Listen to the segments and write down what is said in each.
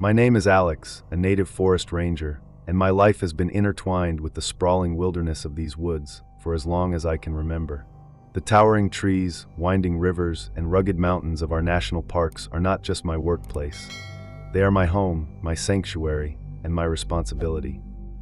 My name is Alex, a native forest ranger, and my life has been intertwined with the sprawling wilderness of these woods for as long as I can remember. The towering trees, winding rivers, and rugged mountains of our national parks are not just my workplace. They are my home, my sanctuary, and my responsibility.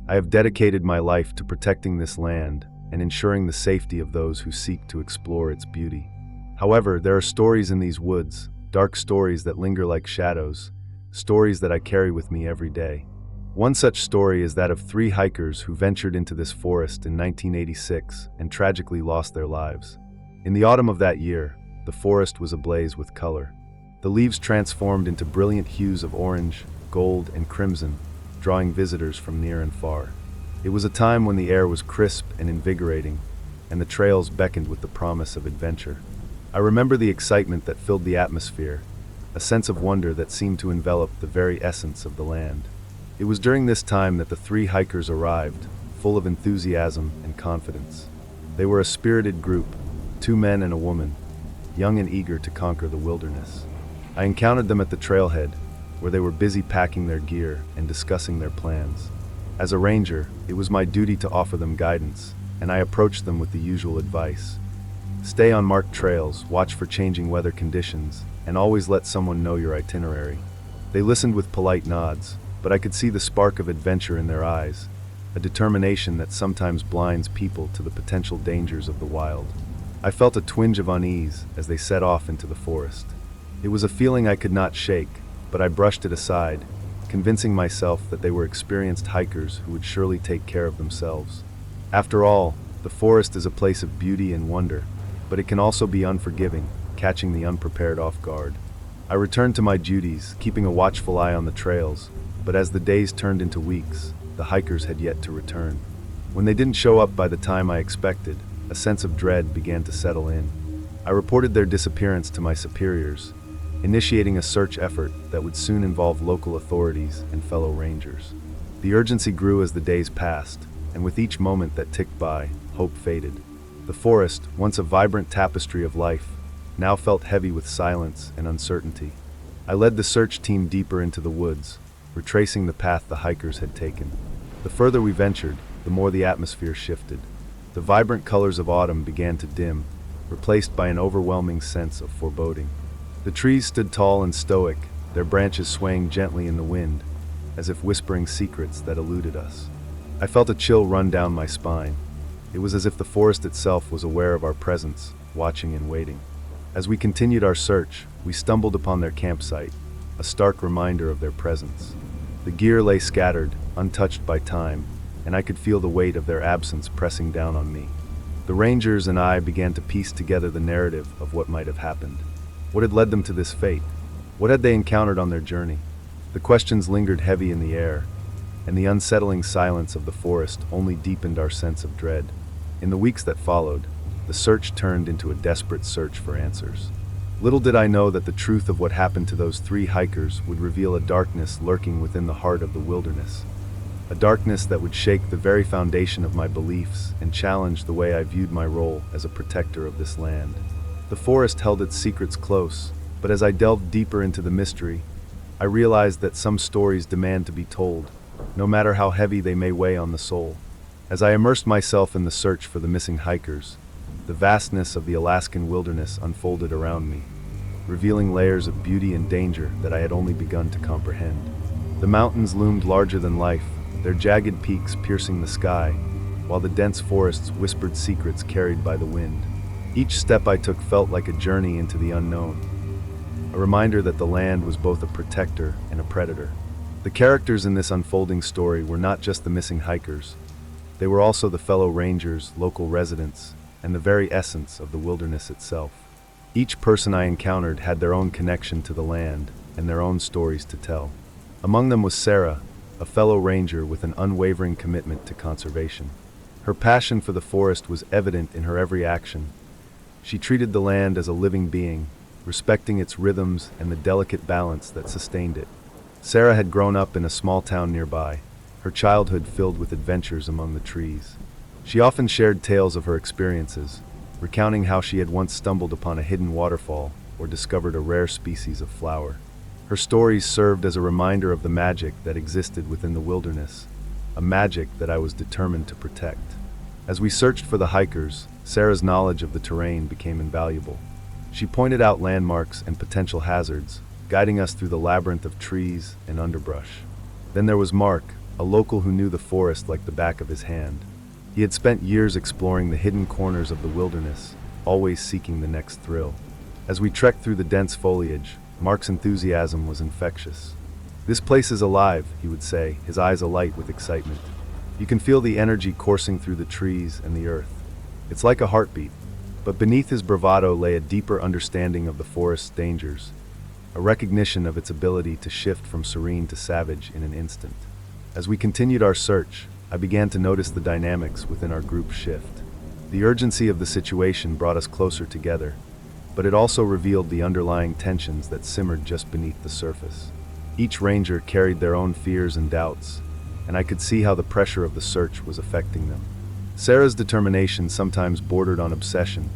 I have dedicated my life to protecting this land and ensuring the safety of those who seek to explore its beauty. However, there are stories in these woods, dark stories that linger like shadows, stories that I carry with me every day. One such story is that of 3 hikers who ventured into this forest in 1986 and tragically lost their lives. In the autumn of that year, the forest was ablaze with color. The leaves transformed into brilliant hues of orange, gold, and crimson, drawing visitors from near and far. It was a time when the air was crisp and invigorating, and the trails beckoned with the promise of adventure. I remember the excitement that filled the atmosphere, a sense of wonder that seemed to envelop the very essence of the land. It was during this time that the 3 hikers arrived, full of enthusiasm and confidence. They were a spirited group, 2 men and a woman, young and eager to conquer the wilderness. I encountered them at the trailhead, where they were busy packing their gear and discussing their plans. As a ranger, it was my duty to offer them guidance, and I approached them with the usual advice. Stay on marked trails, watch for changing weather conditions, and always let someone know your itinerary. They listened with polite nods, but I could see the spark of adventure in their eyes, a determination that sometimes blinds people to the potential dangers of the wild. I felt a twinge of unease as they set off into the forest. It was a feeling I could not shake, but I brushed it aside, convincing myself that they were experienced hikers who would surely take care of themselves. After all, the forest is a place of beauty and wonder, but it can also be unforgiving, catching the unprepared off guard. I returned to my duties, keeping a watchful eye on the trails, but as the days turned into weeks, the hikers had yet to return. When they didn't show up by the time I expected, a sense of dread began to settle in. I reported their disappearance to my superiors, initiating a search effort that would soon involve local authorities and fellow rangers. The urgency grew as the days passed, and with each moment that ticked by, hope faded. The forest, once a vibrant tapestry of life, now felt heavy with silence and uncertainty. I led the search team deeper into the woods, retracing the path the hikers had taken. The further we ventured, the more the atmosphere shifted. The vibrant colors of autumn began to dim, replaced by an overwhelming sense of foreboding. The trees stood tall and stoic, their branches swaying gently in the wind, as if whispering secrets that eluded us. I felt a chill run down my spine. It was as if the forest itself was aware of our presence, watching and waiting. As we continued our search, we stumbled upon their campsite, a stark reminder of their presence. The gear lay scattered, untouched by time, and I could feel the weight of their absence pressing down on me. The rangers and I began to piece together the narrative of what might have happened. What had led them to this fate? What had they encountered on their journey? The questions lingered heavy in the air, and the unsettling silence of the forest only deepened our sense of dread. In the weeks that followed, the search turned into a desperate search for answers. Little did I know that the truth of what happened to those 3 hikers would reveal a darkness lurking within the heart of the wilderness. A darkness that would shake the very foundation of my beliefs and challenge the way I viewed my role as a protector of this land. The forest held its secrets close, but as I delved deeper into the mystery, I realized that some stories demand to be told, no matter how heavy they may weigh on the soul. As I immersed myself in the search for the missing hikers, the vastness of the Alaskan wilderness unfolded around me, revealing layers of beauty and danger that I had only begun to comprehend. The mountains loomed larger than life, their jagged peaks piercing the sky, while the dense forests whispered secrets carried by the wind. Each step I took felt like a journey into the unknown, a reminder that the land was both a protector and a predator. The characters in this unfolding story were not just the missing hikers. They were also the fellow rangers, local residents, and the very essence of the wilderness itself. Each person I encountered had their own connection to the land and their own stories to tell. Among them was Sarah, a fellow ranger with an unwavering commitment to conservation. Her passion for the forest was evident in her every action. She treated the land as a living being, respecting its rhythms and the delicate balance that sustained it. Sarah had grown up in a small town nearby, her childhood filled with adventures among the trees. She often shared tales of her experiences, recounting how she had once stumbled upon a hidden waterfall or discovered a rare species of flower. Her stories served as a reminder of the magic that existed within the wilderness, a magic that I was determined to protect. As we searched for the hikers, Sarah's knowledge of the terrain became invaluable. She pointed out landmarks and potential hazards, guiding us through the labyrinth of trees and underbrush. Then there was Mark, a local who knew the forest like the back of his hand. He had spent years exploring the hidden corners of the wilderness, always seeking the next thrill. As we trekked through the dense foliage, Mark's enthusiasm was infectious. "This place is alive," he would say, his eyes alight with excitement. "You can feel the energy coursing through the trees and the earth. It's like a heartbeat." But beneath his bravado lay a deeper understanding of the forest's dangers, a recognition of its ability to shift from serene to savage in an instant. As we continued our search, I began to notice the dynamics within our group shift. The urgency of the situation brought us closer together, but it also revealed the underlying tensions that simmered just beneath the surface. Each ranger carried their own fears and doubts, and I could see how the pressure of the search was affecting them. Sarah's determination sometimes bordered on obsession,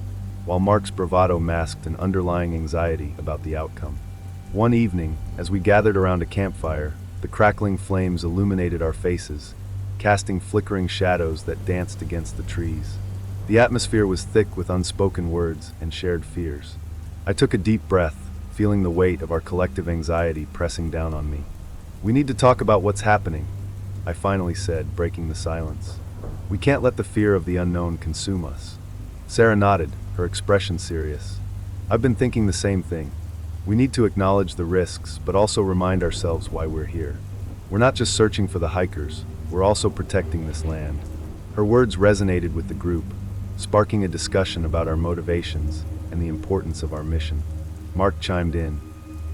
while Mark's bravado masked an underlying anxiety about the outcome. One evening, as we gathered around a campfire, the crackling flames illuminated our faces, casting flickering shadows that danced against the trees. The atmosphere was thick with unspoken words and shared fears. I took a deep breath, feeling the weight of our collective anxiety pressing down on me. "We need to talk about what's happening," I finally said, breaking the silence. "We can't let the fear of the unknown consume us." Sarah nodded, her expression serious. "I've been thinking the same thing. We need to acknowledge the risks, but also remind ourselves why we're here. We're not just searching for the hikers, we're also protecting this land." Her words resonated with the group, sparking a discussion about our motivations and the importance of our mission. Mark chimed in.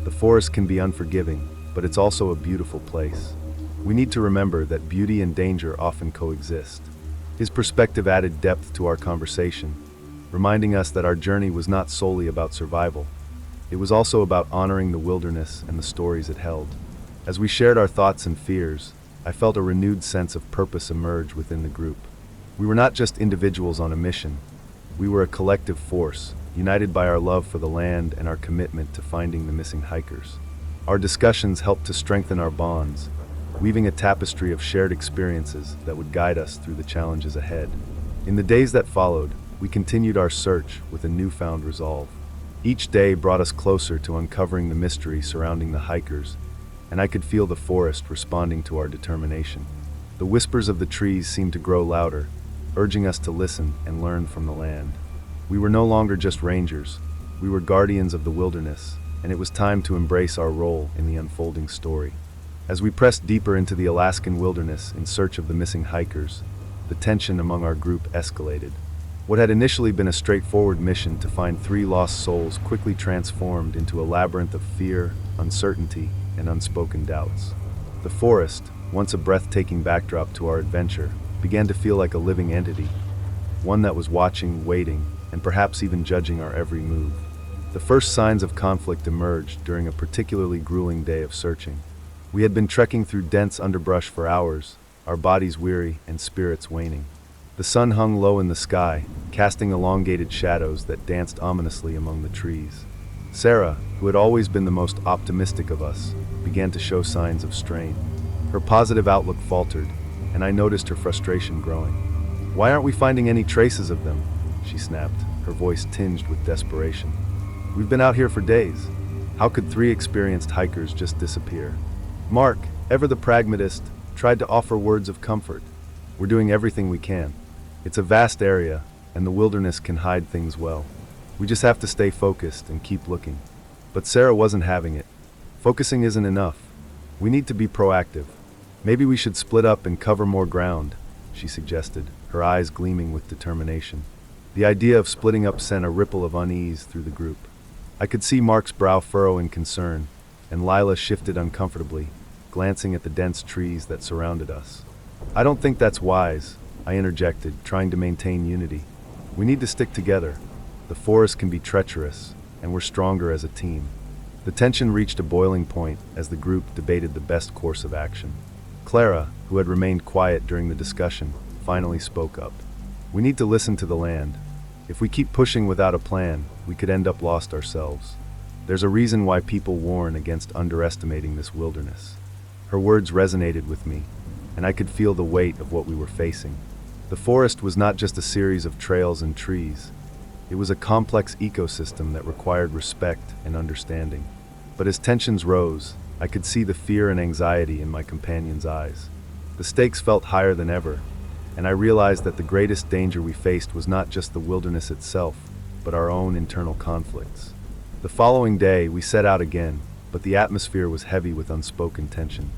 "The forest can be unforgiving, but it's also a beautiful place. We need to remember that beauty and danger often coexist." His perspective added depth to our conversation, reminding us that our journey was not solely about survival. It was also about honoring the wilderness and the stories it held. As we shared our thoughts and fears, I felt a renewed sense of purpose emerge within the group. We were not just individuals on a mission. We were a collective force, united by our love for the land and our commitment to finding the missing hikers. Our discussions helped to strengthen our bonds, weaving a tapestry of shared experiences that would guide us through the challenges ahead. In the days that followed, we continued our search with a newfound resolve. Each day brought us closer to uncovering the mystery surrounding the hikers, and I could feel the forest responding to our determination. The whispers of the trees seemed to grow louder, urging us to listen and learn from the land. We were no longer just rangers, we were guardians of the wilderness, and it was time to embrace our role in the unfolding story. As we pressed deeper into the Alaskan wilderness in search of the missing hikers, the tension among our group escalated. What had initially been a straightforward mission to find 3 lost souls quickly transformed into a labyrinth of fear, uncertainty, and unspoken doubts. The forest, once a breathtaking backdrop to our adventure, began to feel like a living entity, one that was watching, waiting, and perhaps even judging our every move. The first signs of conflict emerged during a particularly grueling day of searching. We had been trekking through dense underbrush for hours, our bodies weary and spirits waning. The sun hung low in the sky, casting elongated shadows that danced ominously among the trees. Sarah, who had always been the most optimistic of us, began to show signs of strain. Her positive outlook faltered, and I noticed her frustration growing. "Why aren't we finding any traces of them?" she snapped, her voice tinged with desperation. "We've been out here for days. How could 3 experienced hikers just disappear?" Mark, ever the pragmatist, tried to offer words of comfort. "We're doing everything we can. It's a vast area, and the wilderness can hide things well. We just have to stay focused and keep looking." But Sarah wasn't having it. "Focusing isn't enough. We need to be proactive. Maybe we should split up and cover more ground," she suggested, her eyes gleaming with determination. The idea of splitting up sent a ripple of unease through the group. I could see Mark's brow furrow in concern, and Lila shifted uncomfortably, glancing at the dense trees that surrounded us. "I don't think that's wise," I interjected, trying to maintain unity. "We need to stick together. The forest can be treacherous, and we're stronger as a team." The tension reached a boiling point as the group debated the best course of action. Clara, who had remained quiet during the discussion, finally spoke up. "We need to listen to the land. If we keep pushing without a plan, we could end up lost ourselves. There's a reason why people warn against underestimating this wilderness. Her words resonated with me, and I could feel the weight of what we were facing. The forest was not just a series of trails and trees. It was a complex ecosystem that required respect and understanding. But as tensions rose, I could see the fear and anxiety in my companion's eyes. The stakes felt higher than ever, and I realized that the greatest danger we faced was not just the wilderness itself, but our own internal conflicts. The following day, we set out again, but the atmosphere was heavy with unspoken tension.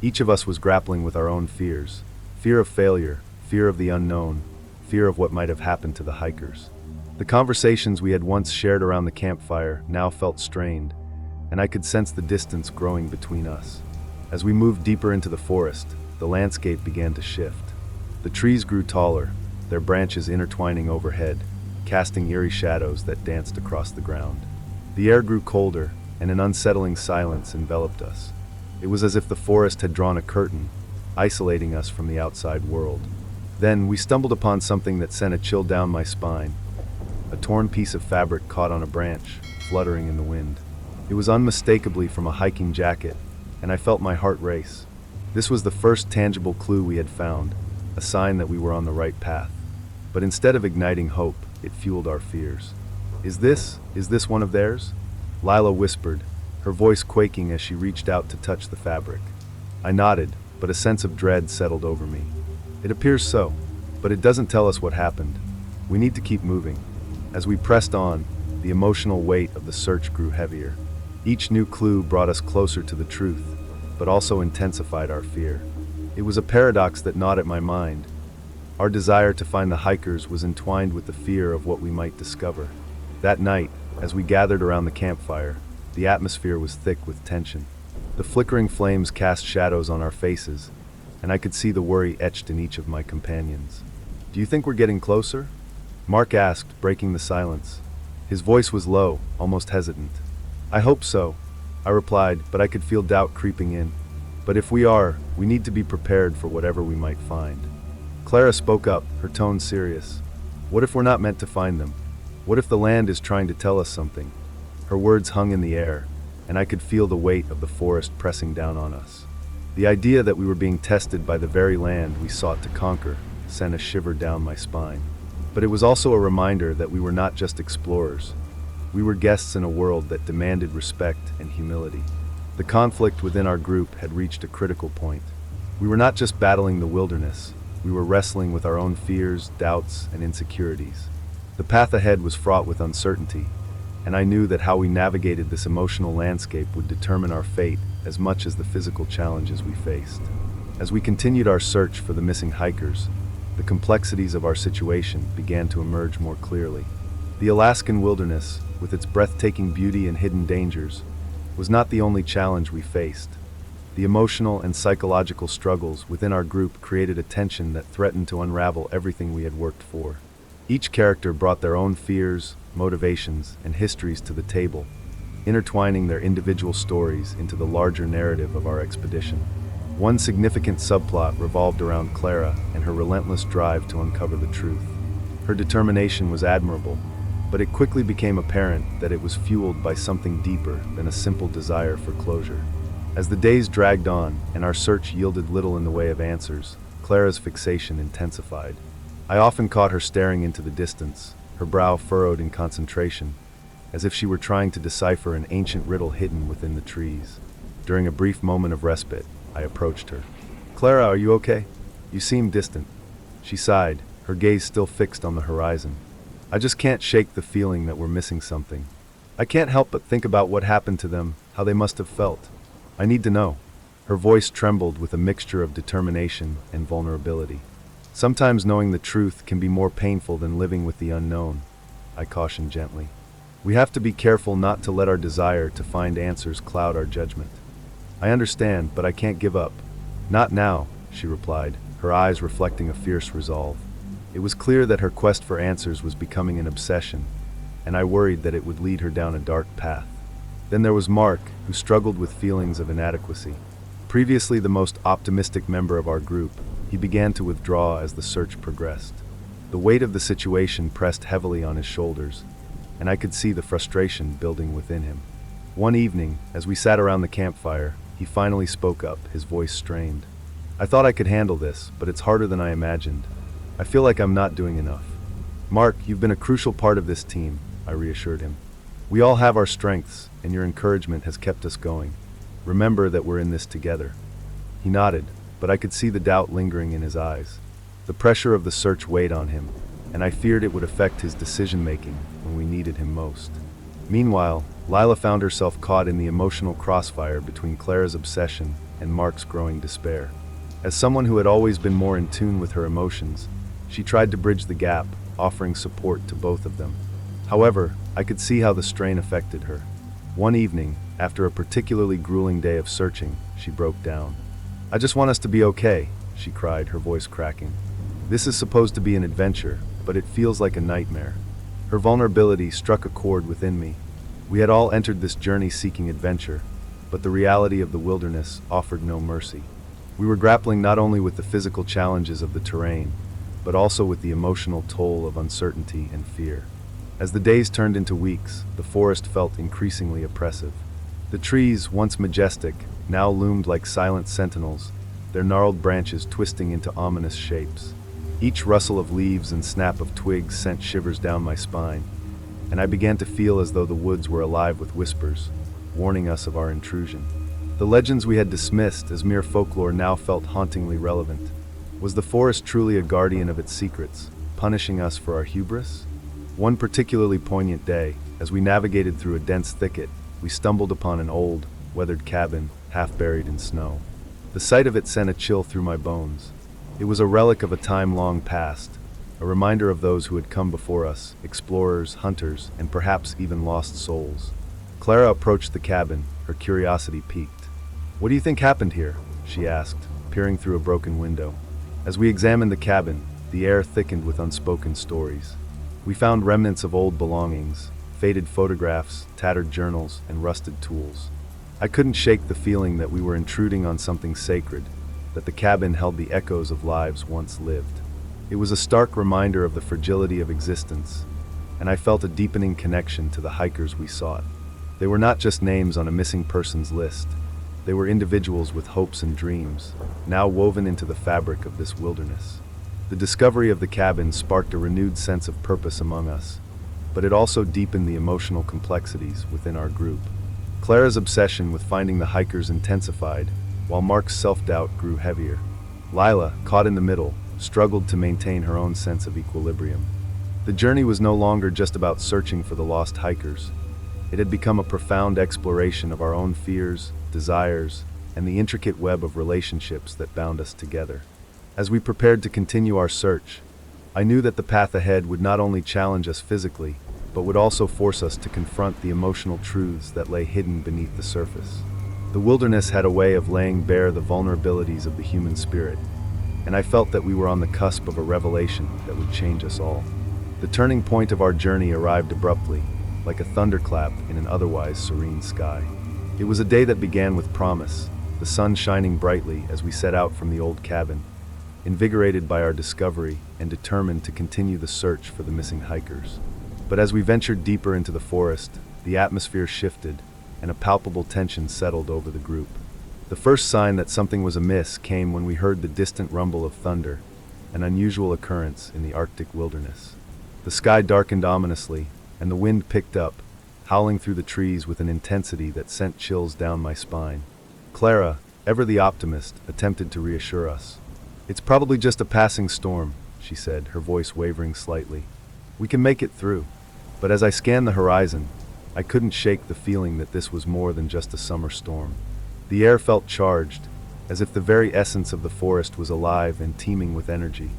Each of us was grappling with our own fears: fear of failure, fear of the unknown, fear of what might have happened to the hikers. The conversations we had once shared around the campfire now felt strained, and I could sense the distance growing between us. As we moved deeper into the forest, the landscape began to shift. The trees grew taller, their branches intertwining overhead, casting eerie shadows that danced across the ground. The air grew colder, and an unsettling silence enveloped us. It was as if the forest had drawn a curtain, isolating us from the outside world. Then we stumbled upon something that sent a chill down my spine. A torn piece of fabric caught on a branch, fluttering in the wind. It was unmistakably from a hiking jacket, and I felt my heart race. This was the first tangible clue we had found, a sign that we were on the right path. But instead of igniting hope, it fueled our fears. Is this one of theirs?" Lila whispered, her voice quaking as she reached out to touch the fabric. I nodded, but a sense of dread settled over me. "It appears so, but it doesn't tell us what happened. We need to keep moving." As we pressed on, the emotional weight of the search grew heavier. Each new clue brought us closer to the truth, but also intensified our fear. It was a paradox that gnawed at my mind. Our desire to find the hikers was entwined with the fear of what we might discover. That night, as we gathered around the campfire, the atmosphere was thick with tension. The flickering flames cast shadows on our faces, and I could see the worry etched in each of my companions. "Do you think we're getting closer?" Mark asked, breaking the silence. His voice was low, almost hesitant. "I hope so," I replied, but I could feel doubt creeping in. "But if we are, we need to be prepared for whatever we might find." Clara spoke up, her tone serious. "What if we're not meant to find them? What if the land is trying to tell us something?" Her words hung in the air, and I could feel the weight of the forest pressing down on us. The idea that we were being tested by the very land we sought to conquer sent a shiver down my spine. But it was also a reminder that we were not just explorers. We were guests in a world that demanded respect and humility. The conflict within our group had reached a critical point. We were not just battling the wilderness, we were wrestling with our own fears, doubts, and insecurities. The path ahead was fraught with uncertainty, and I knew that how we navigated this emotional landscape would determine our fate as much as the physical challenges we faced. As we continued our search for the missing hikers, the complexities of our situation began to emerge more clearly. The Alaskan wilderness, with its breathtaking beauty and hidden dangers, was not the only challenge we faced. The emotional and psychological struggles within our group created a tension that threatened to unravel everything we had worked for. Each character brought their own fears, motivations, and histories to the table, intertwining their individual stories into the larger narrative of our expedition. One significant subplot revolved around Clara and her relentless drive to uncover the truth. Her determination was admirable, but it quickly became apparent that it was fueled by something deeper than a simple desire for closure. As the days dragged on and our search yielded little in the way of answers, Clara's fixation intensified. I often caught her staring into the distance, her brow furrowed in concentration, as if she were trying to decipher an ancient riddle hidden within the trees. During a brief moment of respite, I approached her. "Clara, are you okay? You seem distant." She sighed, her gaze still fixed on the horizon. "I just can't shake the feeling that we're missing something. I can't help but think about what happened to them, how they must have felt. I need to know." Her voice trembled with a mixture of determination and vulnerability. "Sometimes knowing the truth can be more painful than living with the unknown," I cautioned gently. "We have to be careful not to let our desire to find answers cloud our judgment." "I understand, but I can't give up." "Not now," she replied, her eyes reflecting a fierce resolve. It was clear that her quest for answers was becoming an obsession, and I worried that it would lead her down a dark path. Then there was Mark, who struggled with feelings of inadequacy. Previously the most optimistic member of our group, he began to withdraw as the search progressed. The weight of the situation pressed heavily on his shoulders, and I could see the frustration building within him. One evening, as we sat around the campfire, he finally spoke up, his voice strained. I thought I could handle this, but it's harder than I imagined. I feel like I'm not doing enough. Mark, you've been a crucial part of this team, I reassured him. We all have our strengths, and your encouragement has kept us going. Remember that we're in this together. He nodded, but I could see the doubt lingering in his eyes. The pressure of the search weighed on him, and I feared it would affect his decision-making when we needed him most. Meanwhile, Lila found herself caught in the emotional crossfire between Clara's obsession and Mark's growing despair. As someone who had always been more in tune with her emotions, she tried to bridge the gap, offering support to both of them. However, I could see how the strain affected her. One evening, after a particularly grueling day of searching, she broke down. "I just want us to be okay," she cried, her voice cracking. "This is supposed to be an adventure, but it feels like a nightmare." Her vulnerability struck a chord within me. We had all entered this journey seeking adventure, but the reality of the wilderness offered no mercy. We were grappling not only with the physical challenges of the terrain, but also with the emotional toll of uncertainty and fear. As the days turned into weeks, the forest felt increasingly oppressive. The trees, once majestic, now loomed like silent sentinels, their gnarled branches twisting into ominous shapes. Each rustle of leaves and snap of twigs sent shivers down my spine, and I began to feel as though the woods were alive with whispers, warning us of our intrusion. The legends we had dismissed as mere folklore now felt hauntingly relevant. Was the forest truly a guardian of its secrets, punishing us for our hubris? One particularly poignant day, as we navigated through a dense thicket, we stumbled upon an old, weathered cabin, half buried in snow. The sight of it sent a chill through my bones. It was a relic of a time long past, a reminder of those who had come before us, explorers, hunters, and perhaps even lost souls. Clara approached the cabin, her curiosity piqued. "What do you think happened here?" she asked, peering through a broken window. As we examined the cabin, the air thickened with unspoken stories. We found remnants of old belongings, faded photographs, tattered journals, and rusted tools. I couldn't shake the feeling that we were intruding on something sacred, that the cabin held the echoes of lives once lived. It was a stark reminder of the fragility of existence, and I felt a deepening connection to the hikers we sought. They were not just names on a missing persons list. They were individuals with hopes and dreams, now woven into the fabric of this wilderness. The discovery of the cabin sparked a renewed sense of purpose among us, but it also deepened the emotional complexities within our group. Clara's obsession with finding the hikers intensified, while Mark's self-doubt grew heavier. Lila, caught in the middle, struggled to maintain her own sense of equilibrium. The journey was no longer just about searching for the lost hikers. It had become a profound exploration of our own fears, desires, and the intricate web of relationships that bound us together. As we prepared to continue our search, I knew that the path ahead would not only challenge us physically, but would also force us to confront the emotional truths that lay hidden beneath the surface. The wilderness had a way of laying bare the vulnerabilities of the human spirit, and I felt that we were on the cusp of a revelation that would change us all. The turning point of our journey arrived abruptly, like a thunderclap in an otherwise serene sky. It was a day that began with promise, the sun shining brightly as we set out from the old cabin, invigorated by our discovery and determined to continue the search for the missing hikers. But as we ventured deeper into the forest, the atmosphere shifted, and a palpable tension settled over the group. The first sign that something was amiss came when we heard the distant rumble of thunder, an unusual occurrence in the Arctic wilderness. The sky darkened ominously, and the wind picked up, howling through the trees with an intensity that sent chills down my spine. Clara, ever the optimist, attempted to reassure us. "It's probably just a passing storm," she said, her voice wavering slightly. "We can make it through." But as I scanned the horizon, I couldn't shake the feeling that this was more than just a summer storm. The air felt charged, as if the very essence of the forest was alive and teeming with energy.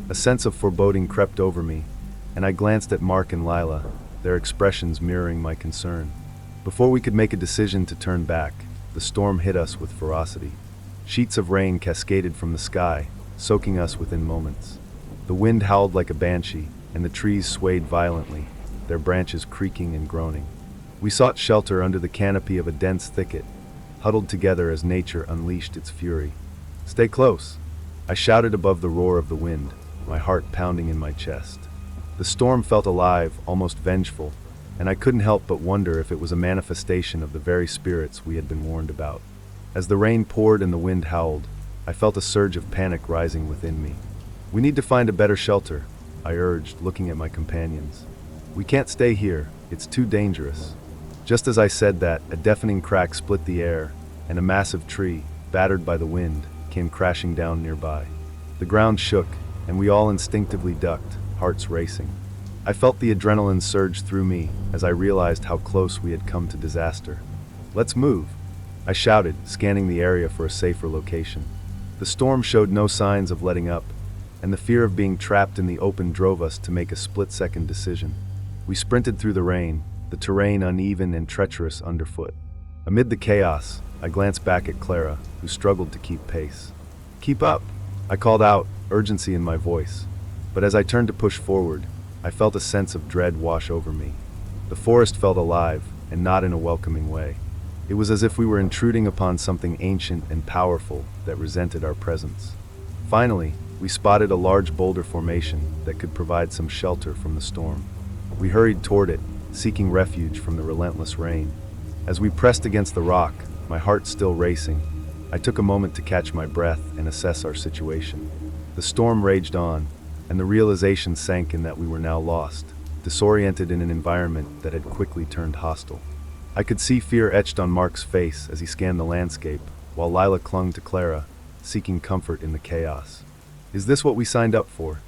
A sense of foreboding crept over me, and I glanced at Mark and Lila, their expressions mirroring my concern. Before we could make a decision to turn back, the storm hit us with ferocity. Sheets of rain cascaded from the sky, soaking us within moments. The wind howled like a banshee, and the trees swayed violently, their branches creaking and groaning. We sought shelter under the canopy of a dense thicket, huddled together as nature unleashed its fury. "Stay close," I shouted above the roar of the wind, my heart pounding in my chest. The storm felt alive, almost vengeful, and I couldn't help but wonder if it was a manifestation of the very spirits we had been warned about. As the rain poured and the wind howled, I felt a surge of panic rising within me. "We need to find a better shelter," I urged, looking at my companions. "We can't stay here, it's too dangerous." Just as I said that, a deafening crack split the air, and a massive tree, battered by the wind, came crashing down nearby. The ground shook, and we all instinctively ducked, hearts racing. I felt the adrenaline surge through me as I realized how close we had come to disaster. "Let's move," I shouted, scanning the area for a safer location. The storm showed no signs of letting up, and the fear of being trapped in the open drove us to make a split-second decision. We sprinted through the rain, the terrain uneven and treacherous underfoot. Amid the chaos, I glanced back at Clara, who struggled to keep pace. "Keep up," I called out, urgency in my voice. But as I turned to push forward, I felt a sense of dread wash over me. The forest felt alive, and not in a welcoming way. It was as if we were intruding upon something ancient and powerful that resented our presence. Finally, we spotted a large boulder formation that could provide some shelter from the storm. We hurried toward it, seeking refuge from the relentless rain. As we pressed against the rock, my heart still racing, I took a moment to catch my breath and assess our situation. The storm raged on, and the realization sank in that we were now lost, disoriented in an environment that had quickly turned hostile. I could see fear etched on Mark's face as he scanned the landscape, while Lila clung to Clara, seeking comfort in the chaos. "Is this what we signed up for?"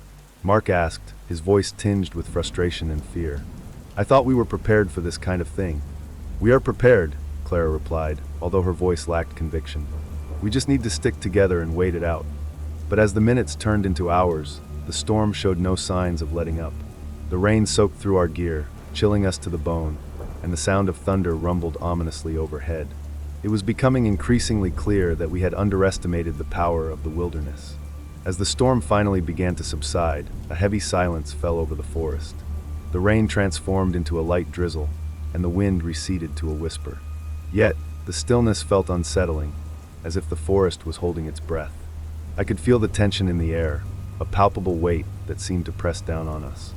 Mark asked, his voice tinged with frustration and fear. "I thought we were prepared for this kind of thing." "We are prepared," Clara replied, although her voice lacked conviction. "We just need to stick together and wait it out." But as the minutes turned into hours, the storm showed no signs of letting up. The rain soaked through our gear, chilling us to the bone, and the sound of thunder rumbled ominously overhead. It was becoming increasingly clear that we had underestimated the power of the wilderness. As the storm finally began to subside, a heavy silence fell over the forest. The rain transformed into a light drizzle, and the wind receded to a whisper. Yet, the stillness felt unsettling, as if the forest was holding its breath. I could feel the tension in the air, a palpable weight that seemed to press down on us.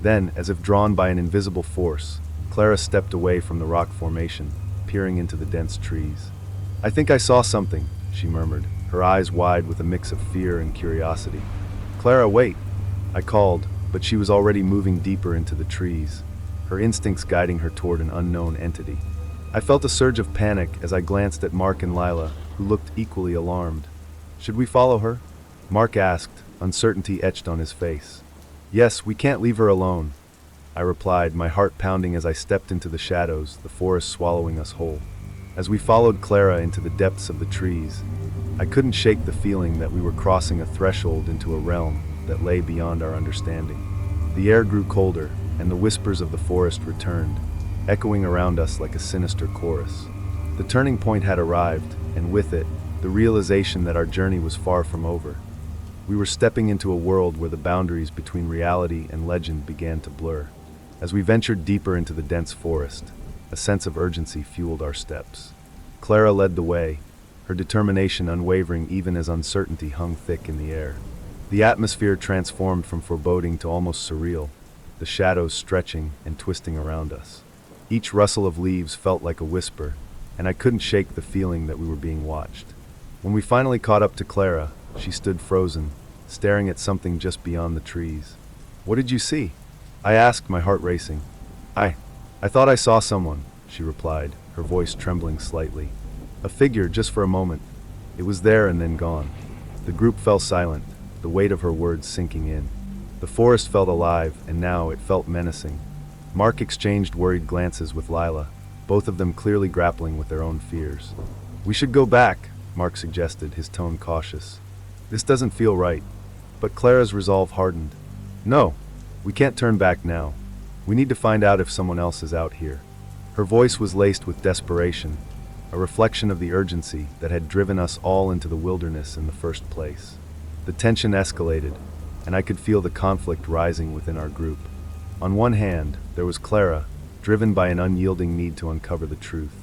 Then, as if drawn by an invisible force, Clara stepped away from the rock formation, peering into the dense trees. "I think I saw something," she murmured, her eyes wide with a mix of fear and curiosity. "Clara, wait!" I called, but she was already moving deeper into the trees, her instincts guiding her toward an unknown entity. I felt a surge of panic as I glanced at Mark and Lila, who looked equally alarmed. "Should we follow her?" Mark asked, uncertainty etched on his face. "Yes, we can't leave her alone," I replied, my heart pounding as I stepped into the shadows, the forest swallowing us whole. As we followed Clara into the depths of the trees, I couldn't shake the feeling that we were crossing a threshold into a realm that lay beyond our understanding. The air grew colder, and the whispers of the forest returned, echoing around us like a sinister chorus. The turning point had arrived, and with it, the realization that our journey was far from over. We were stepping into a world where the boundaries between reality and legend began to blur. As we ventured deeper into the dense forest, a sense of urgency fueled our steps. Clara led the way, her determination unwavering even as uncertainty hung thick in the air. The atmosphere transformed from foreboding to almost surreal, the shadows stretching and twisting around us. Each rustle of leaves felt like a whisper, and I couldn't shake the feeling that we were being watched. When we finally caught up to Clara, she stood frozen, staring at something just beyond the trees. "What did you see?" I asked, my heart racing. I thought I saw someone," she replied, her voice trembling slightly. "A figure, just for a moment. It was there and then gone." The group fell silent, the weight of her words sinking in. The forest felt alive, and now it felt menacing. Mark exchanged worried glances with Lila, both of them clearly grappling with their own fears. "We should go back," Mark suggested, his tone cautious. "This doesn't feel right." But Clara's resolve hardened. "No, we can't turn back now. We need to find out if someone else is out here." Her voice was laced with desperation, a reflection of the urgency that had driven us all into the wilderness in the first place. The tension escalated, and I could feel the conflict rising within our group. On one hand, there was Clara, driven by an unyielding need to uncover the truth.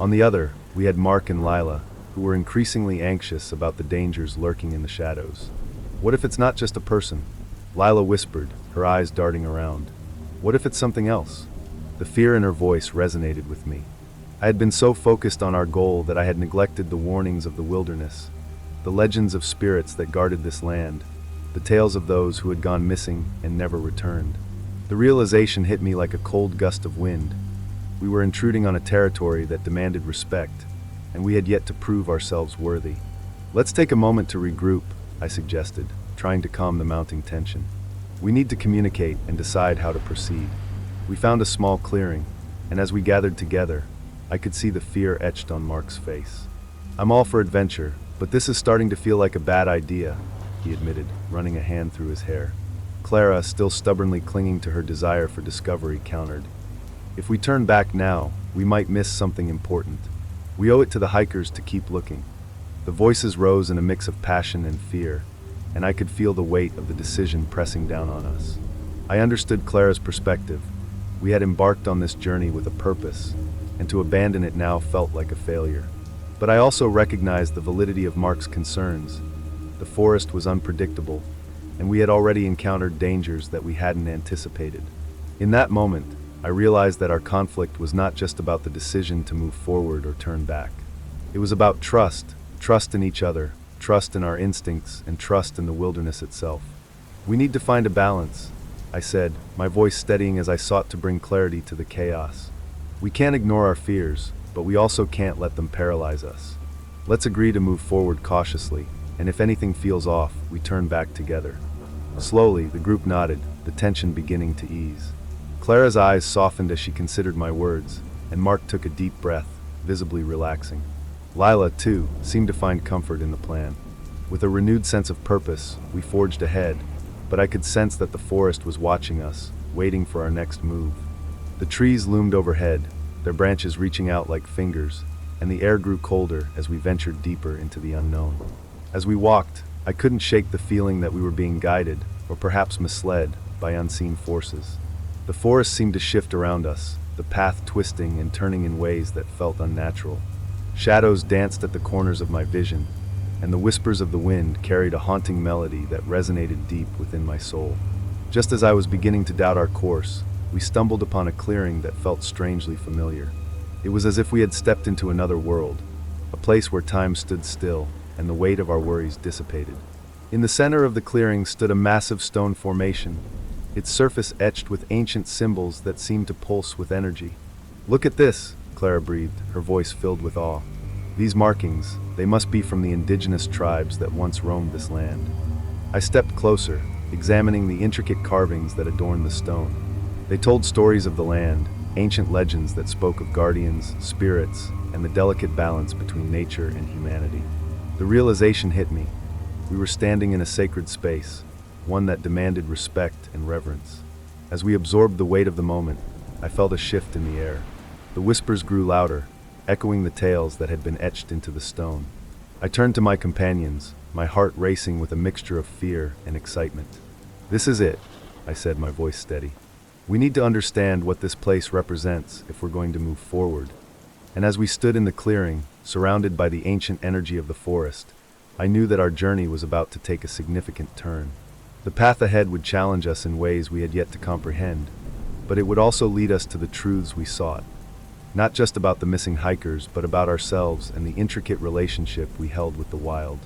On the other, we had Mark and Lila, who were increasingly anxious about the dangers lurking in the shadows. "What if it's not just a person?" Lila whispered, her eyes darting around. "What if it's something else?" The fear in her voice resonated with me. I had been so focused on our goal that I had neglected the warnings of the wilderness, the legends of spirits that guarded this land, the tales of those who had gone missing and never returned. The realization hit me like a cold gust of wind. We were intruding on a territory that demanded respect, and we had yet to prove ourselves worthy. "Let's take a moment to regroup," I suggested, trying to calm the mounting tension. "We need to communicate and decide how to proceed." We found a small clearing, and as we gathered together, I could see the fear etched on Mark's face. "I'm all for adventure, but this is starting to feel like a bad idea," he admitted, running a hand through his hair. Clara, still stubbornly clinging to her desire for discovery, countered. "If we turn back now, we might miss something important. We owe it to the hikers to keep looking." The voices rose in a mix of passion and fear, and I could feel the weight of the decision pressing down on us. I understood Clara's perspective. We had embarked on this journey with a purpose, and to abandon it now felt like a failure. But I also recognized the validity of Mark's concerns. The forest was unpredictable, and we had already encountered dangers that we hadn't anticipated. In that moment, I realized that our conflict was not just about the decision to move forward or turn back. It was about trust in each other, trust in our instincts, and trust in the wilderness itself. "We need to find a balance," I said, my voice steadying as I sought to bring clarity to the chaos. "We can't ignore our fears, but we also can't let them paralyze us. Let's agree to move forward cautiously, and if anything feels off, we turn back together." Slowly, the group nodded, the tension beginning to ease. Clara's eyes softened as she considered my words, and Mark took a deep breath, visibly relaxing. Lila, too, seemed to find comfort in the plan. With a renewed sense of purpose, we forged ahead, but I could sense that the forest was watching us, waiting for our next move. The trees loomed overhead, their branches reaching out like fingers, and the air grew colder as we ventured deeper into the unknown. As we walked, I couldn't shake the feeling that we were being guided, or perhaps misled, by unseen forces. The forest seemed to shift around us, the path twisting and turning in ways that felt unnatural. Shadows danced at the corners of my vision, and the whispers of the wind carried a haunting melody that resonated deep within my soul. Just as I was beginning to doubt our course, we stumbled upon a clearing that felt strangely familiar. It was as if we had stepped into another world, a place where time stood still and the weight of our worries dissipated. In the center of the clearing stood a massive stone formation, its surface etched with ancient symbols that seemed to pulse with energy. "Look at this," Clara breathed, her voice filled with awe. "These markings, they must be from the indigenous tribes that once roamed this land." I stepped closer, examining the intricate carvings that adorned the stone. They told stories of the land, ancient legends that spoke of guardians, spirits, and the delicate balance between nature and humanity. The realization hit me. We were standing in a sacred space, one that demanded respect and reverence. As we absorbed the weight of the moment, I felt a shift in the air. The whispers grew louder, echoing the tales that had been etched into the stone. I turned to my companions, my heart racing with a mixture of fear and excitement. "This is it," I said, my voice steady. "We need to understand what this place represents if we're going to move forward." And as we stood in the clearing, surrounded by the ancient energy of the forest, I knew that our journey was about to take a significant turn. The path ahead would challenge us in ways we had yet to comprehend, but it would also lead us to the truths we sought. Not just about the missing hikers, but about ourselves and the intricate relationship we held with the wild.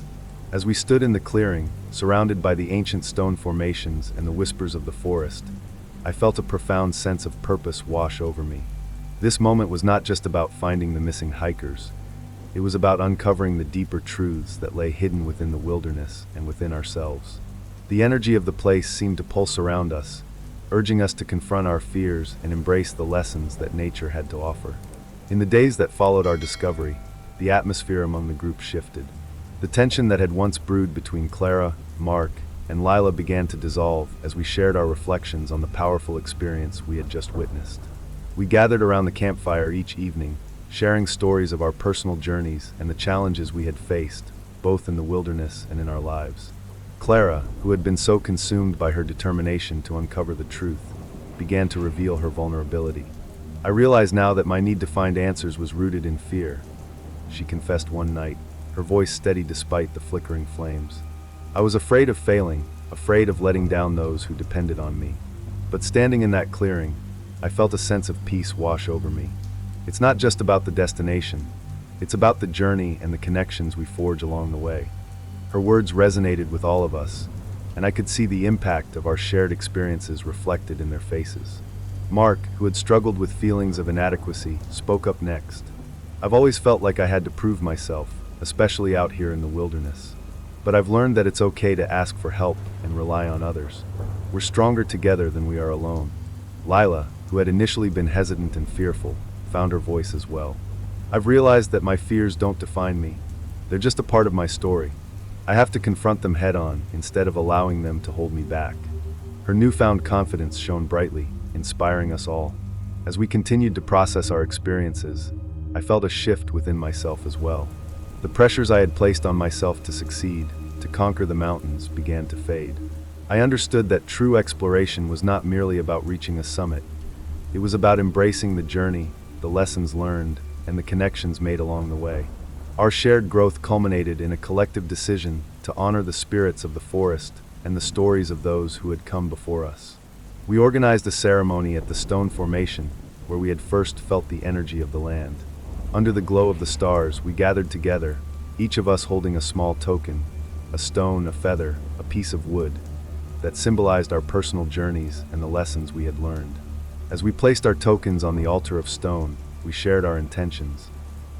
As we stood in the clearing, surrounded by the ancient stone formations and the whispers of the forest, I felt a profound sense of purpose wash over me. This moment was not just about finding the missing hikers. It was about uncovering the deeper truths that lay hidden within the wilderness and within ourselves. The energy of the place seemed to pulse around us, urging us to confront our fears and embrace the lessons that nature had to offer. In the days that followed our discovery, the atmosphere among the group shifted. The tension that had once brewed between Clara, Mark, and Lila began to dissolve as we shared our reflections on the powerful experience we had just witnessed. We gathered around the campfire each evening, sharing stories of our personal journeys and the challenges we had faced, both in the wilderness and in our lives. Clara, who had been so consumed by her determination to uncover the truth, began to reveal her vulnerability. "I realize now that my need to find answers was rooted in fear," she confessed one night, her voice steady despite the flickering flames. "I was afraid of failing, afraid of letting down those who depended on me. But standing in that clearing, I felt a sense of peace wash over me. It's not just about the destination. It's about the journey and the connections we forge along the way. Her words resonated with all of us, and I could see the impact of our shared experiences reflected in their faces. Mark, who had struggled with feelings of inadequacy, spoke up next. I've always felt like I had to prove myself, especially out here in the wilderness. But I've learned that it's okay to ask for help and rely on others. We're stronger together than we are alone. Lila, who had initially been hesitant and fearful, found her voice as well. I've realized that my fears don't define me. They're just a part of my story. I have to confront them head-on instead of allowing them to hold me back. Her newfound confidence shone brightly, inspiring us all. As we continued to process our experiences, I felt a shift within myself as well. The pressures I had placed on myself to succeed, to conquer the mountains, began to fade. I understood that true exploration was not merely about reaching a summit. It was about embracing the journey, the lessons learned, and the connections made along the way. Our shared growth culminated in a collective decision to honor the spirits of the forest and the stories of those who had come before us. We organized a ceremony at the stone formation where we had first felt the energy of the land. Under the glow of the stars, we gathered together, each of us holding a small token, a stone, a feather, a piece of wood, that symbolized our personal journeys and the lessons we had learned. As we placed our tokens on the altar of stone, we shared our intentions.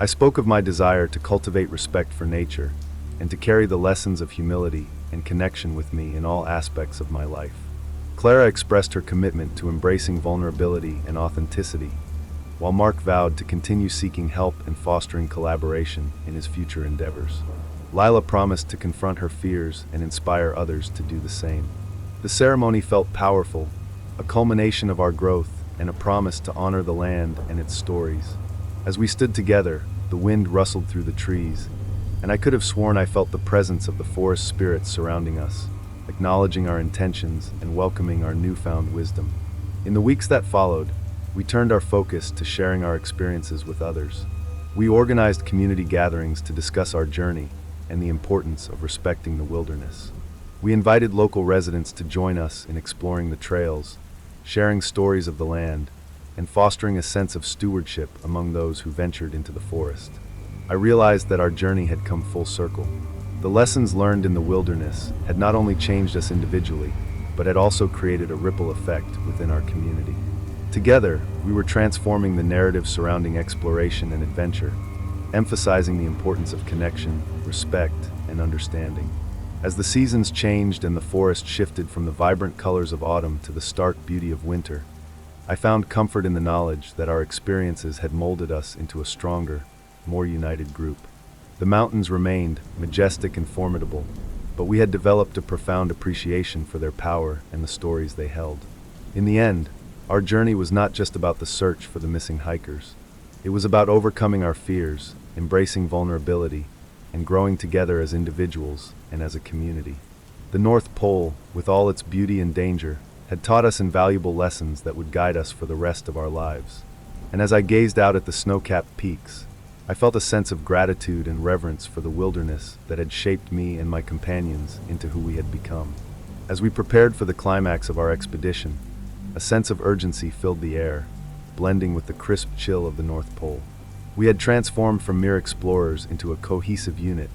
I spoke of my desire to cultivate respect for nature and to carry the lessons of humility and connection with me in all aspects of my life. Clara expressed her commitment to embracing vulnerability and authenticity, while Mark vowed to continue seeking help and fostering collaboration in his future endeavors. Lila promised to confront her fears and inspire others to do the same. The ceremony felt powerful, a culmination of our growth and a promise to honor the land and its stories. As we stood together, the wind rustled through the trees, and I could have sworn I felt the presence of the forest spirits surrounding us, acknowledging our intentions and welcoming our newfound wisdom. In the weeks that followed, we turned our focus to sharing our experiences with others. We organized community gatherings to discuss our journey and the importance of respecting the wilderness. We invited local residents to join us in exploring the trails, sharing stories of the land, and fostering a sense of stewardship among those who ventured into the forest. I realized that our journey had come full circle. The lessons learned in the wilderness had not only changed us individually, but had also created a ripple effect within our community. Together, we were transforming the narrative surrounding exploration and adventure, emphasizing the importance of connection, respect, and understanding. As the seasons changed and the forest shifted from the vibrant colors of autumn to the stark beauty of winter, I found comfort in the knowledge that our experiences had molded us into a stronger, more united group. The mountains remained majestic and formidable, but we had developed a profound appreciation for their power and the stories they held. In the end, our journey was not just about the search for the missing hikers. It was about overcoming our fears, embracing vulnerability, and growing together as individuals and as a community. The North Pole, with all its beauty and danger, had taught us invaluable lessons that would guide us for the rest of our lives. And as I gazed out at the snow-capped peaks, I felt a sense of gratitude and reverence for the wilderness that had shaped me and my companions into who we had become. As we prepared for the climax of our expedition, a sense of urgency filled the air, blending with the crisp chill of the North Pole. We had transformed from mere explorers into a cohesive unit,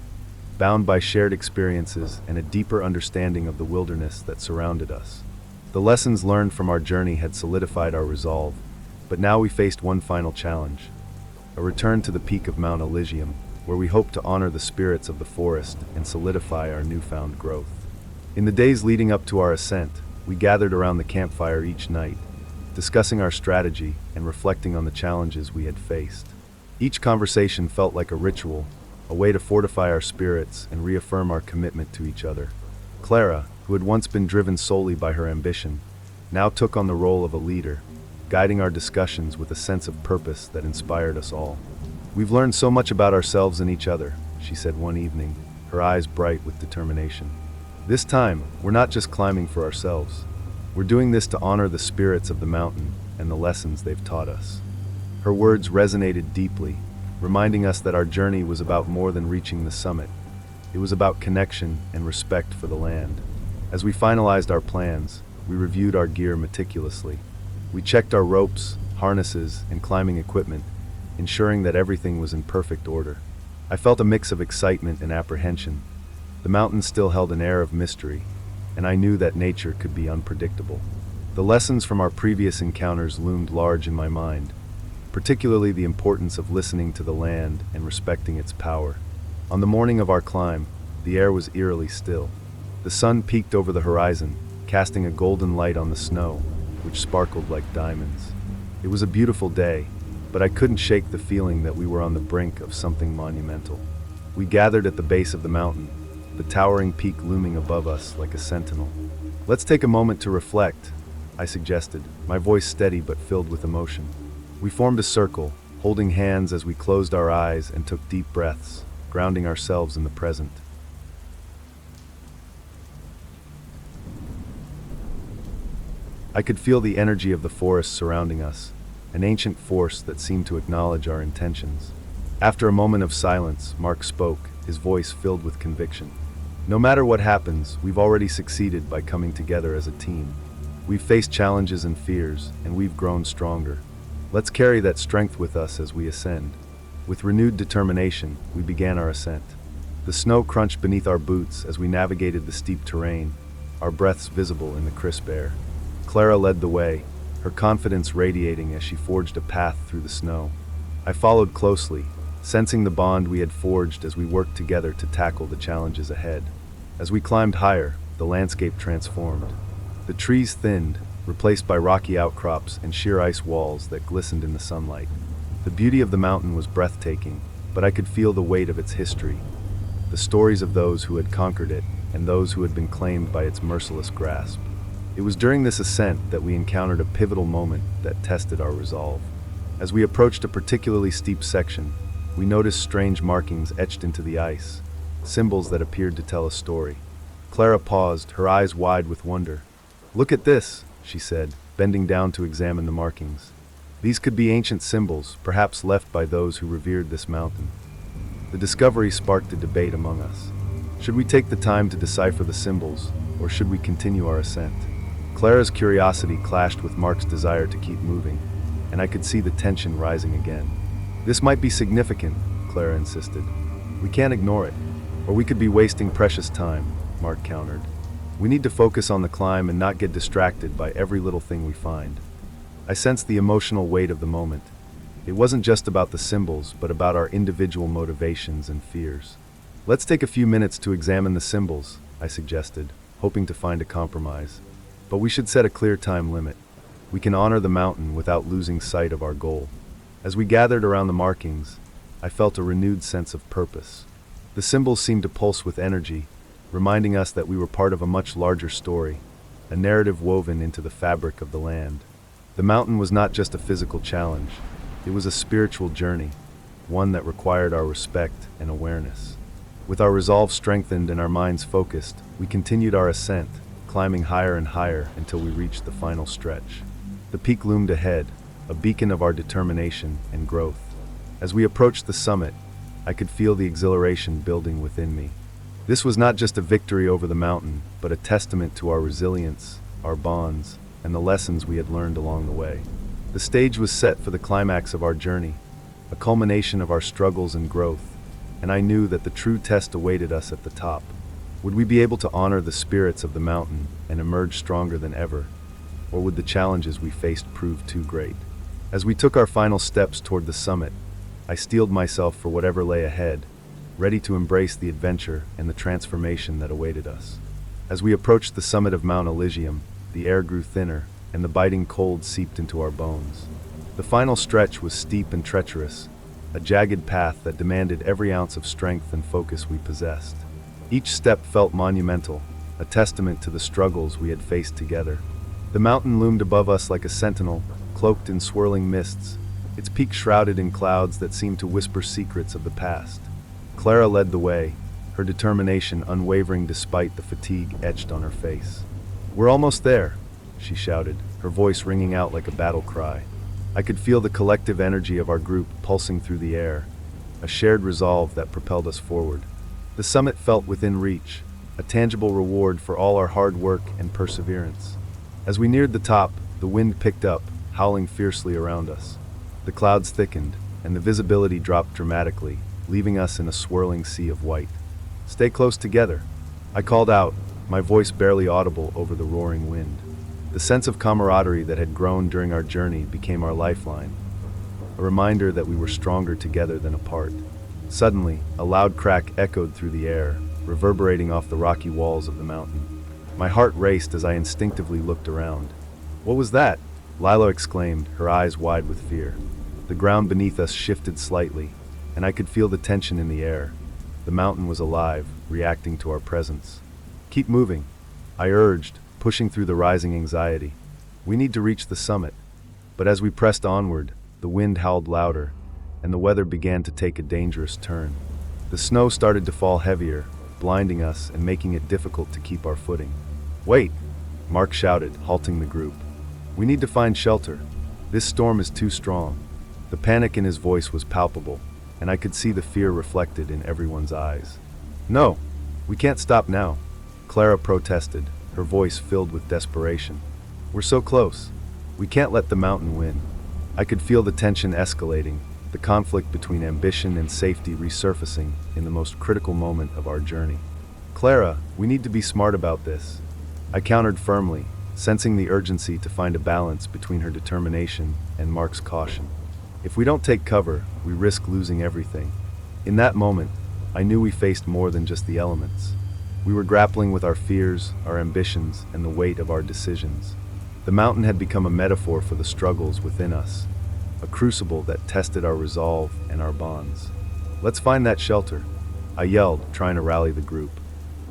bound by shared experiences and a deeper understanding of the wilderness that surrounded us. The lessons learned from our journey had solidified our resolve, but now we faced one final challenge: a return to the peak of Mount Elysium, where we hoped to honor the spirits of the forest and solidify our newfound growth. In the days leading up to our ascent, we gathered around the campfire each night, discussing our strategy and reflecting on the challenges we had faced. Each conversation felt like a ritual, a way to fortify our spirits and reaffirm our commitment to each other. Clara, who had once been driven solely by her ambition, now took on the role of a leader, guiding our discussions with a sense of purpose that inspired us all. "We've learned so much about ourselves and each other," she said one evening, her eyes bright with determination. "This time, we're not just climbing for ourselves. We're doing this to honor the spirits of the mountain and the lessons they've taught us." Her words resonated deeply, reminding us that our journey was about more than reaching the summit. It was about connection and respect for the land. As we finalized our plans, we reviewed our gear meticulously. We checked our ropes, harnesses, and climbing equipment, ensuring that everything was in perfect order. I felt a mix of excitement and apprehension. The mountain still held an air of mystery, and I knew that nature could be unpredictable. The lessons from our previous encounters loomed large in my mind, particularly the importance of listening to the land and respecting its power. On the morning of our climb, the air was eerily still. The sun peeked over the horizon, casting a golden light on the snow, which sparkled like diamonds. It was a beautiful day, but I couldn't shake the feeling that we were on the brink of something monumental. We gathered at the base of the mountain, the towering peak looming above us like a sentinel. "Let's take a moment to reflect," I suggested, my voice steady but filled with emotion. We formed a circle, holding hands as we closed our eyes and took deep breaths, grounding ourselves in the present. I could feel the energy of the forest surrounding us, an ancient force that seemed to acknowledge our intentions. After a moment of silence, Mark spoke, his voice filled with conviction. "No matter what happens, we've already succeeded by coming together as a team. We've faced challenges and fears, and we've grown stronger. Let's carry that strength with us as we ascend." With renewed determination, we began our ascent. The snow crunched beneath our boots as we navigated the steep terrain, our breaths visible in the crisp air. Clara led the way, her confidence radiating as she forged a path through the snow. I followed closely, sensing the bond we had forged as we worked together to tackle the challenges ahead. As we climbed higher, the landscape transformed. The trees thinned, replaced by rocky outcrops and sheer ice walls that glistened in the sunlight. The beauty of the mountain was breathtaking, but I could feel the weight of its history, the stories of those who had conquered it and those who had been claimed by its merciless grasp. It was during this ascent that we encountered a pivotal moment that tested our resolve. As we approached a particularly steep section, we noticed strange markings etched into the ice, symbols that appeared to tell a story. Clara paused, her eyes wide with wonder. "Look at this," she said, bending down to examine the markings. "These could be ancient symbols, perhaps left by those who revered this mountain." The discovery sparked a debate among us. Should we take the time to decipher the symbols, or should we continue our ascent? Clara's curiosity clashed with Mark's desire to keep moving, and I could see the tension rising again. "This might be significant," Clara insisted. "We can't ignore it, or we could be wasting precious time," Mark countered. "We need to focus on the climb and not get distracted by every little thing we find." I sensed the emotional weight of the moment. It wasn't just about the symbols, but about our individual motivations and fears. "Let's take a few minutes to examine the symbols," I suggested, hoping to find a compromise. "But we should set a clear time limit. We can honor the mountain without losing sight of our goal." As we gathered around the markings, I felt a renewed sense of purpose. The symbols seemed to pulse with energy, reminding us that we were part of a much larger story, a narrative woven into the fabric of the land. The mountain was not just a physical challenge, it was a spiritual journey, one that required our respect and awareness. With our resolve strengthened and our minds focused, we continued our ascent, climbing higher and higher until we reached the final stretch. The peak loomed ahead, a beacon of our determination and growth. As we approached the summit, I could feel the exhilaration building within me. This was not just a victory over the mountain, but a testament to our resilience, our bonds, and the lessons we had learned along the way. The stage was set for the climax of our journey, a culmination of our struggles and growth, and I knew that the true test awaited us at the top. Would we be able to honor the spirits of the mountain and emerge stronger than ever, or would the challenges we faced prove too great? As we took our final steps toward the summit, I steeled myself for whatever lay ahead, ready to embrace the adventure and the transformation that awaited us. As we approached the summit of Mount Elysium, the air grew thinner, and the biting cold seeped into our bones. The final stretch was steep and treacherous, a jagged path that demanded every ounce of strength and focus we possessed. Each step felt monumental, a testament to the struggles we had faced together. The mountain loomed above us like a sentinel, cloaked in swirling mists, its peak shrouded in clouds that seemed to whisper secrets of the past. Clara led the way, her determination unwavering despite the fatigue etched on her face. "We're almost there," she shouted, her voice ringing out like a battle cry. I could feel the collective energy of our group pulsing through the air, a shared resolve that propelled us forward. The summit felt within reach, a tangible reward for all our hard work and perseverance. As we neared the top, the wind picked up, howling fiercely around us. The clouds thickened, and the visibility dropped dramatically, leaving us in a swirling sea of white. "Stay close together," I called out, my voice barely audible over the roaring wind. The sense of camaraderie that had grown during our journey became our lifeline, a reminder that we were stronger together than apart. Suddenly, a loud crack echoed through the air, reverberating off the rocky walls of the mountain. My heart raced as I instinctively looked around. "What was that?" Lila exclaimed, her eyes wide with fear. The ground beneath us shifted slightly, and I could feel the tension in the air. The mountain was alive, reacting to our presence. "Keep moving," I urged, pushing through the rising anxiety. "We need to reach the summit." But as we pressed onward, the wind howled louder, and the weather began to take a dangerous turn. The snow started to fall heavier, blinding us and making it difficult to keep our footing. "Wait!" Mark shouted, halting the group. "We need to find shelter. This storm is too strong." The panic in his voice was palpable, and I could see the fear reflected in everyone's eyes. "No, we can't stop now," Clara protested, her voice filled with desperation. "We're so close. We can't let the mountain win." I could feel the tension escalating, the conflict between ambition and safety resurfacing in the most critical moment of our journey. "Clara, we need to be smart about this," I countered firmly, sensing the urgency to find a balance between her determination and Mark's caution. "If we don't take cover, we risk losing everything." In that moment, I knew we faced more than just the elements. We were grappling with our fears, our ambitions, and the weight of our decisions. The mountain had become a metaphor for the struggles within us, a crucible that tested our resolve and our bonds. "Let's find that shelter," I yelled, trying to rally the group.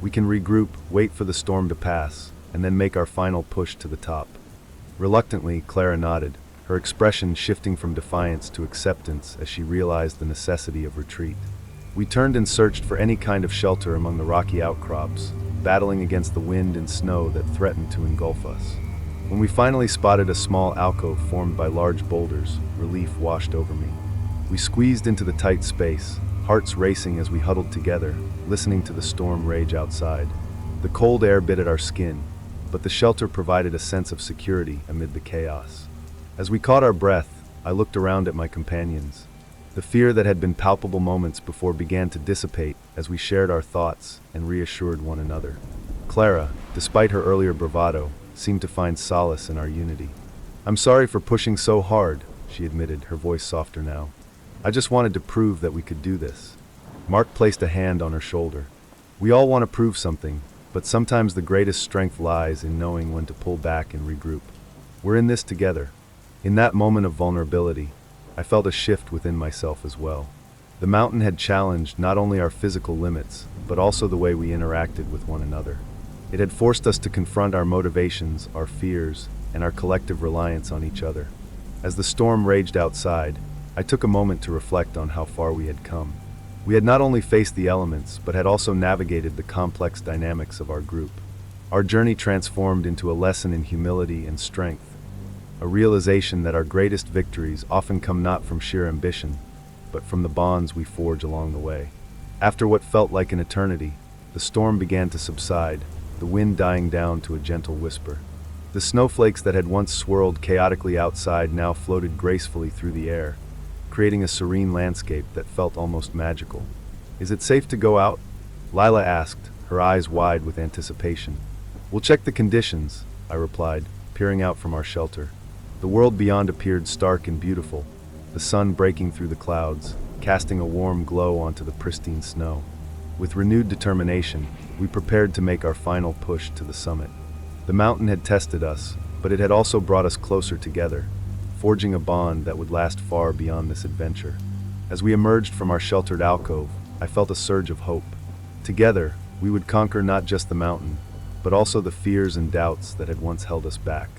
"We can regroup, wait for the storm to pass, and then make our final push to the top." Reluctantly, Clara nodded, her expression shifting from defiance to acceptance as she realized the necessity of retreat. We turned and searched for any kind of shelter among the rocky outcrops, battling against the wind and snow that threatened to engulf us. When we finally spotted a small alcove formed by large boulders, relief washed over me. We squeezed into the tight space, hearts racing as we huddled together, listening to the storm rage outside. The cold air bit at our skin, but the shelter provided a sense of security amid the chaos. As we caught our breath, I looked around at my companions. The fear that had been palpable moments before began to dissipate as we shared our thoughts and reassured one another. Clara, despite her earlier bravado, seemed to find solace in our unity. "I'm sorry for pushing so hard," she admitted, her voice softer now. "I just wanted to prove that we could do this." Mark placed a hand on her shoulder. "We all want to prove something, but sometimes the greatest strength lies in knowing when to pull back and regroup. We're in this together." In that moment of vulnerability, I felt a shift within myself as well. The mountain had challenged not only our physical limits, but also the way we interacted with one another. It had forced us to confront our motivations, our fears, and our collective reliance on each other. As the storm raged outside, I took a moment to reflect on how far we had come. We had not only faced the elements, but had also navigated the complex dynamics of our group. Our journey transformed into a lesson in humility and strength, a realization that our greatest victories often come not from sheer ambition, but from the bonds we forge along the way. After what felt like an eternity, the storm began to subside, the wind dying down to a gentle whisper. The snowflakes that had once swirled chaotically outside now floated gracefully through the air, creating a serene landscape that felt almost magical. "Is it safe to go out?" Lila asked, her eyes wide with anticipation. "We'll check the conditions," I replied, peering out from our shelter. The world beyond appeared stark and beautiful, the sun breaking through the clouds, casting a warm glow onto the pristine snow. With renewed determination, we prepared to make our final push to the summit. The mountain had tested us, but it had also brought us closer together, forging a bond that would last far beyond this adventure. As we emerged from our sheltered alcove, I felt a surge of hope. Together, we would conquer not just the mountain, but also the fears and doubts that had once held us back.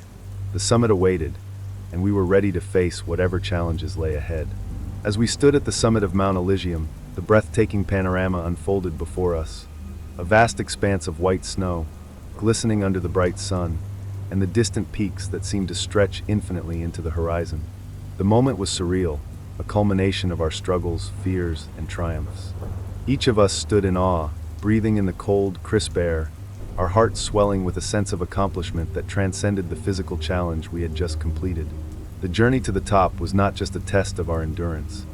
The summit awaited, and we were ready to face whatever challenges lay ahead. As we stood at the summit of Mount Elysium, the breathtaking panorama unfolded before us. A vast expanse of white snow, glistening under the bright sun, and the distant peaks that seemed to stretch infinitely into the horizon. The moment was surreal, a culmination of our struggles, fears, and triumphs. Each of us stood in awe, breathing in the cold, crisp air, our hearts swelling with a sense of accomplishment that transcended the physical challenge we had just completed. The journey to the top was not just a test of our endurance.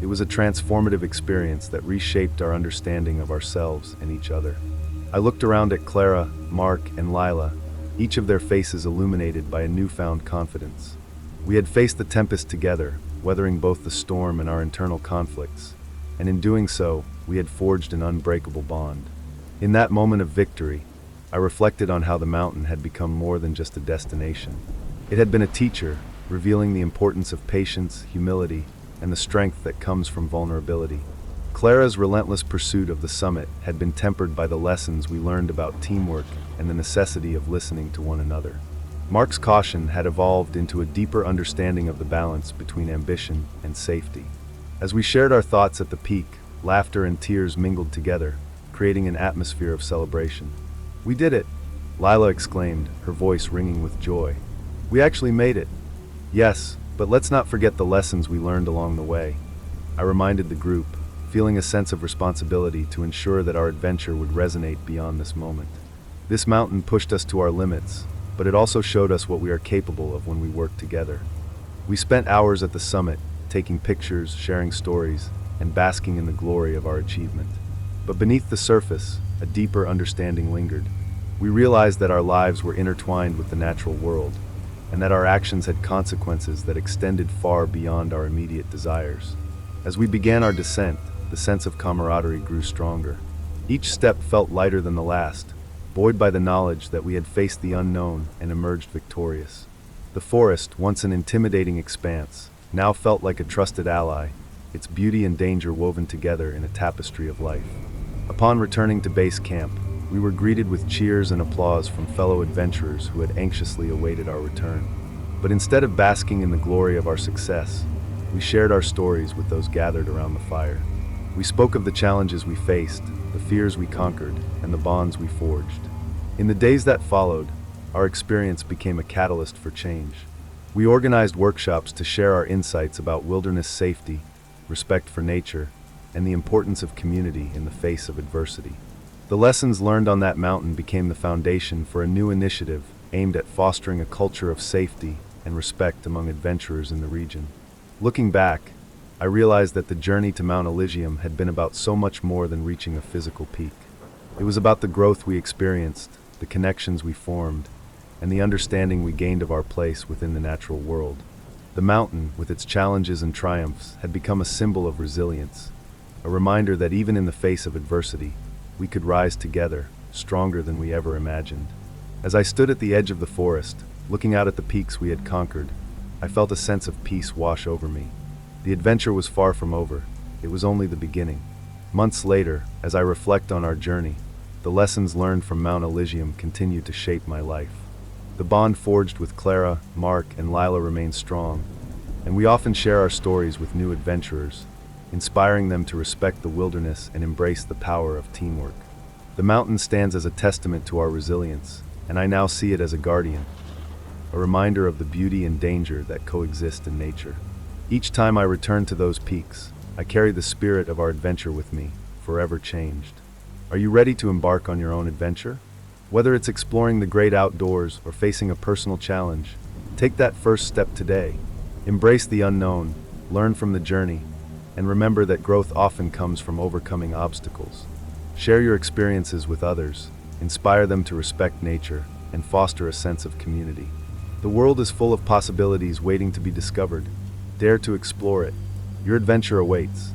It was a transformative experience that reshaped our understanding of ourselves and each other. I looked around at Clara, Mark, and Lila, each of their faces illuminated by a newfound confidence. We had faced the tempest together, weathering both the storm and our internal conflicts, and in doing so, we had forged an unbreakable bond. In that moment of victory, I reflected on how the mountain had become more than just a destination. It had been a teacher, revealing the importance of patience, humility, and the strength that comes from vulnerability. Clara's relentless pursuit of the summit had been tempered by the lessons we learned about teamwork and the necessity of listening to one another. Mark's caution had evolved into a deeper understanding of the balance between ambition and safety. As we shared our thoughts at the peak, laughter and tears mingled together, creating an atmosphere of celebration. "We did it!" Lila exclaimed, her voice ringing with joy. "We actually made it!" "Yes, but let's not forget the lessons we learned along the way," I reminded the group, feeling a sense of responsibility to ensure that our adventure would resonate beyond this moment. This mountain pushed us to our limits, but it also showed us what we are capable of when we work together. We spent hours at the summit, taking pictures, sharing stories, and basking in the glory of our achievement. But beneath the surface, a deeper understanding lingered. We realized that our lives were intertwined with the natural world, and that our actions had consequences that extended far beyond our immediate desires. As we began our descent, the sense of camaraderie grew stronger. Each step felt lighter than the last, buoyed by the knowledge that we had faced the unknown and emerged victorious. The forest, once an intimidating expanse, now felt like a trusted ally, its beauty and danger woven together in a tapestry of life. Upon returning to base camp, we were greeted with cheers and applause from fellow adventurers who had anxiously awaited our return. But instead of basking in the glory of our success, we shared our stories with those gathered around the fire. We spoke of the challenges we faced, the fears we conquered, and the bonds we forged. In the days that followed, our experience became a catalyst for change. We organized workshops to share our insights about wilderness safety, respect for nature, and the importance of community in the face of adversity. The lessons learned on that mountain became the foundation for a new initiative aimed at fostering a culture of safety and respect among adventurers in the region. Looking back, I realized that the journey to Mount Elysium had been about so much more than reaching a physical peak. It was about the growth we experienced, the connections we formed, and the understanding we gained of our place within the natural world. The mountain, with its challenges and triumphs, had become a symbol of resilience, a reminder that even in the face of adversity, we could rise together, stronger than we ever imagined. As I stood at the edge of the forest, looking out at the peaks we had conquered, I felt a sense of peace wash over me. The adventure was far from over. It was only the beginning. Months later, as I reflect on our journey, the lessons learned from Mount Elysium continue to shape my life. The bond forged with Clara, Mark, and Lila remains strong, and we often share our stories with new adventurers, inspiring them to respect the wilderness and embrace the power of teamwork. The mountain stands as a testament to our resilience, and I now see it as a guardian, a reminder of the beauty and danger that coexist in nature. Each time I return to those peaks, I carry the spirit of our adventure with me, forever changed. Are you ready to embark on your own adventure? Whether it's exploring the great outdoors or facing a personal challenge, take that first step today. Embrace the unknown, learn from the journey, and remember that growth often comes from overcoming obstacles. Share your experiences with others, inspire them to respect nature, and foster a sense of community. The world is full of possibilities waiting to be discovered. Dare to explore it. Your adventure awaits.